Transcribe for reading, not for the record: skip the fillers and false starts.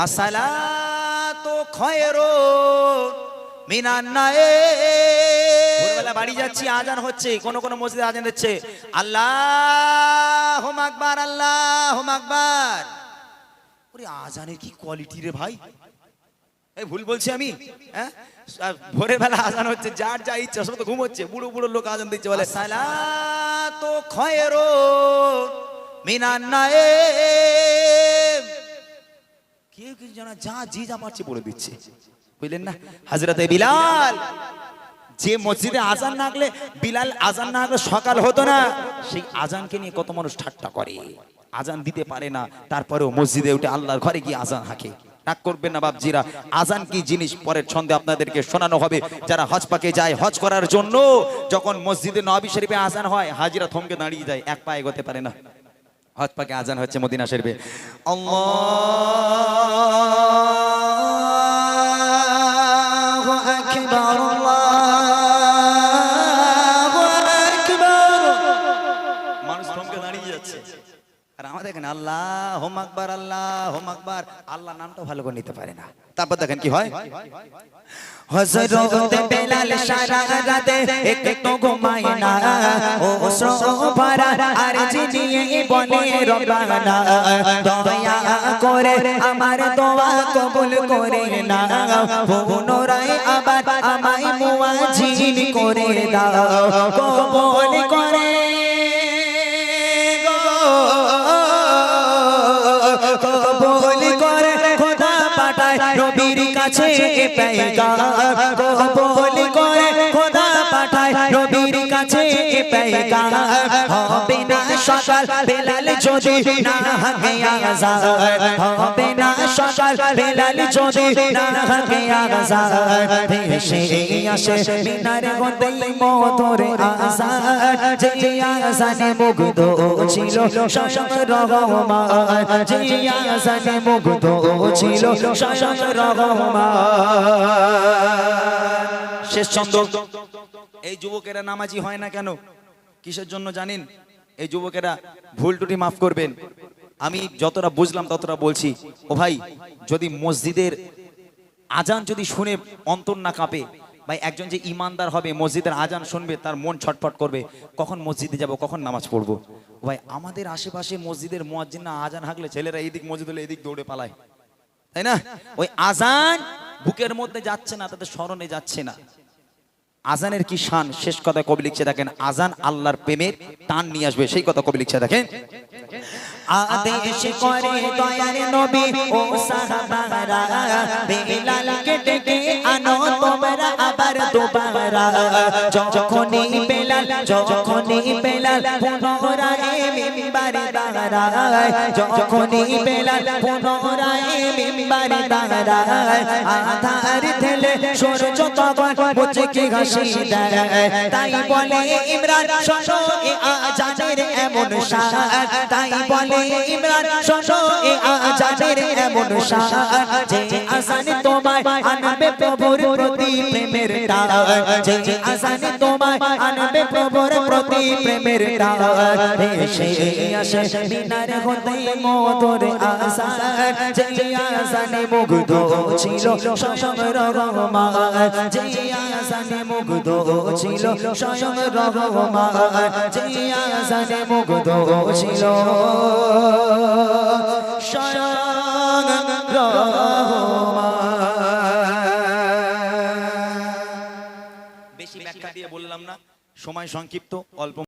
আসসালাতু খায়রুন মিনান নাইম। ভোরবেলা বাড়ি যাচ্ছি, আজান হচ্ছে, কোন কোন মসজিদে আজান দিচ্ছে আল্লাহু আকবার, আল্লাহু আকবার। ওরে আজানের কি কোয়ালিটি রে ভাই, এই ভুল বলছি আমি? হ্যাঁ, ভোরের বেলা আজান হচ্ছে, যার যা ইচ্ছা, সব তো ঘুমোচ্ছে, বুড়ো বুড়ো লোক আজান দিচ্ছে, বলে সালাতু খায়রুন মিনান নাইম। কেউ কিছু জানা, যা জি যা পারছে বলে দিচ্ছে, বুঝলেন না? হযরতে বিলাল, যে মসজিদে আজান না আগলে, বিলাল আজান না আগলে সকাল হতো না, সেই আজানকে নিয়ে কত মানুষ ঠাট্টা করে। আজান দিতে পারে না, তারপরেও মসজিদে উঠে আল্লাহর ঘরে গিয়ে আজান হাঁকে। রাগ করবেন না বাপজিরা, আজান কি জিনিস পরের ছন্দে আপনাদেরকে শোনানো হবে। যারা হজ পাকে যায়, হজ করার জন্য যখন মসজিদে নববী শরীফে আজান হয়, হাজিরা থমকে দাঁড়িয়ে যায়, এক পা এগোতে পারে না। হজ পাকে আজান হচ্ছে মদিনা শরীফে, আল্লাহু আকবার, আল্লাহু আকবার, মানুষ থমকে দাঁড়িয়ে যাচ্ছে। আর আমাদের দেখেন আল্লাহু আকবার, আল্লাহু আকবার, আল্লাহ নামটা ভালো করে নিতে পারে না। তারপর দেখেন কি হয়, হযরত বেলাল সারা রাতে একটু ঘুমায় না, ও সোফারা আর জিনিয়ে বলে রব্বানা, দয়া করে আমার দোয়া কবুল করে না, পুনরায় আবার আমায় মুয়াজ্জিন করে দাও, কবুল করে কবুল করে, খোদা পাঠায় নবীর কাছে পেগাম, কবুল করে খোদা পাঠায় নবীর কাছে পেগাম, হবে না সকাল বেলাল যদি না হাঁকে আযান, হবে না সকাল বেলাল যদি না হাঁকে আযান, ভেসে আসে মিনার গন্ডে মধুর আযান, যে আযানে মুগ্ধ ছিল স্বয়ং রহমান, যে আযানে মুগ্ধ ছিল স্বয়ং রহমান। শেষ ছন্দ। এই যুবকেরা নামাজি হয় না কেন, কিসের জন্য জানেন? এই যুবকেরা, ভুল ত্রুটি মাফ করবেন, আমি যতটা বুঝলাম ততটা বলছি। ও ভাই, যদি মসজিদের আজান যদি শুনে অন্তর না কাঁপে, ভাই একজন যে ইমানদার হবে, মসজিদের আজান শুনবে, তার মন ছটফট করবে, কখন মসজিদে যাব, কখন নামাজ পড়বো। ভাই আমাদের আশেপাশে মসজিদের মুয়াজ্জিন না আজান হাঁকলে ছেলেরা এইদিক মসজিদ হলে এদিক দৌড়ে পালায়, তাই না? ওই আজান বুকের মধ্যে যাচ্ছে না, তাদের স্মরণে যাচ্ছে না। আজানের কি শান, শেষ কথা কবি লিখছে দেখেন, আজান আল্লাহর প্রেমের টান নিয়ে আসবে, সেই কথা কবি লিখছে দেখেন। আদেশ করে দয়ার নবী ও সাহাবারা, বেলালকে ডেকে আনো তোমরা আবার দুবারা, যখনই বেলাল পুনরায় মিম্বারে দাঁড়ায়, যখনই বেলাল পুনরায় মিম্বারে দাঁড়ায়, আধার ঠেলে সূর্য তখন মুচকি হাসি দেয়, তাই বলে ইমরান শোনো এ আজানের এমন শান, তাই বলে ইমরান শোনো এ আজানের এমন শান, যে আজান তোমায় আনবে প্রভুর প্রতি প্রেমের টান, যে আজান তোমায় আনবে প্রভুর প্রতি প্রেমের টান, ভেসে আসে মিনার হতে মধুর আজান, যে আজানে মুগ্ধ ছিল স্বয়ং রহমান, যে আজানে মুগ্ধ ছিল স্বয়ং রহমান, যে আজানে মুগ্ধ ছিল স্বয়ং রহমান। বেশি ব্যাখ্যা দিয়ে বললাম না, সময় সংক্ষিপ্ত, অল্প।